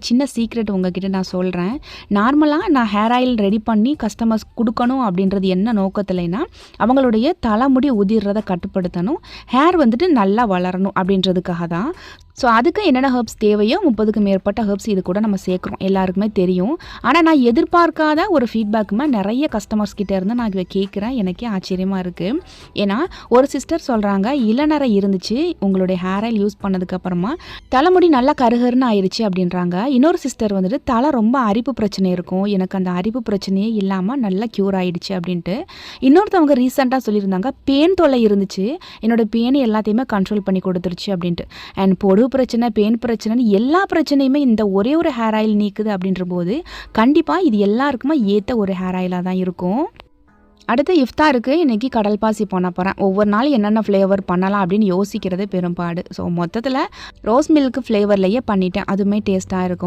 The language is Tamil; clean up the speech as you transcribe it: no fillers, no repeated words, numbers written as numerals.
சின்ன சீக்ரெட் உங்ககிட்ட நான் சொல்கிறேன். நார்மலாக நான் ஹேர் ஆயில் ரெடி பண்ணி கஸ்டமர்ஸ் கொடுக்கணும் அப்படின்றது என்ன நோக்கத்தில்னா, அவங்களுடைய தலைமுடி உதிர்றதை கட்டுப்படுத்தணும், ஹேர் வந்துட்டு நல்லா வளரணும் அப்படின்றதுக்காக தான். ஸோ அதுக்கு என்னென்ன ஹெர்ப்ஸ் தேவையோ 30க்கும் மேற்பட்ட ஹெர்ப்ஸ் இது கூட நம்ம சேர்க்குறோம், எல்லாருக்குமே தெரியும். ஆனால் நான் எதிர்பார்க்காத ஒரு ஃபீட்பேக்குமே நிறைய கஸ்டமர்ஸ் கிட்டே இருந்து நான் இதை கேட்குறேன். எனக்கே ஆச்சரியமாக இருக்குது. ஏன்னா ஒரு சிஸ்டர் சொல்கிறாங்க, இளநரை இருந்துச்சு உங்களுடைய ஹேர் ஆயில் யூஸ் பண்ணதுக்கப்புறமா தலைமுடி நல்லா கருகருன்னு ஆயிடுச்சு அப்படின்றாங்க. இன்னொரு சிஸ்டர் வந்துட்டு தலை ரொம்ப அரிப்பு பிரச்சனை இருக்கும், எனக்கு அந்த அரிப்பு பிரச்சனையே இல்லாமல் நல்லா க்யூர் ஆகிடுச்சு அப்படின்ட்டு. இன்னொருத்தவங்க ரீசெண்டாக சொல்லியிருந்தாங்க, பேன் தொல்லை இருந்துச்சு, என்னோடய பேன் எல்லாத்தையுமே கண்ட்ரோல் பண்ணி கொடுத்துருச்சு அப்படின்ட்டு. அண்ட் பொடு பிரச்சனை, பேன் பிரச்சனைன்னு எல்லா பிரச்சனையுமே இந்த ஒரே ஒரு ஹேர் ஆயில் நீக்குது அப்படின்ற போது கண்டிப்பாக இது எல்லாருக்குமே ஏற்ற ஒரு ஹேர் ஆயிலாக தான் இருக்கும். அடுத்து இஃப்தாருக்கு இன்றைக்கி கடல் பாசி பண்ண போகிறேன். ஒவ்வொரு நாள் என்னென்ன ஃப்ளேவர் பண்ணலாம் அப்படின்னு யோசிக்கிறது பெரும்பாடு. ஸோ மொத்தத்தில் ரோஸ் மில்க் ஃப்ளேவர்லேயே பண்ணிட்டேன், அதுவுமே டேஸ்ட்டாக இருக்கும்.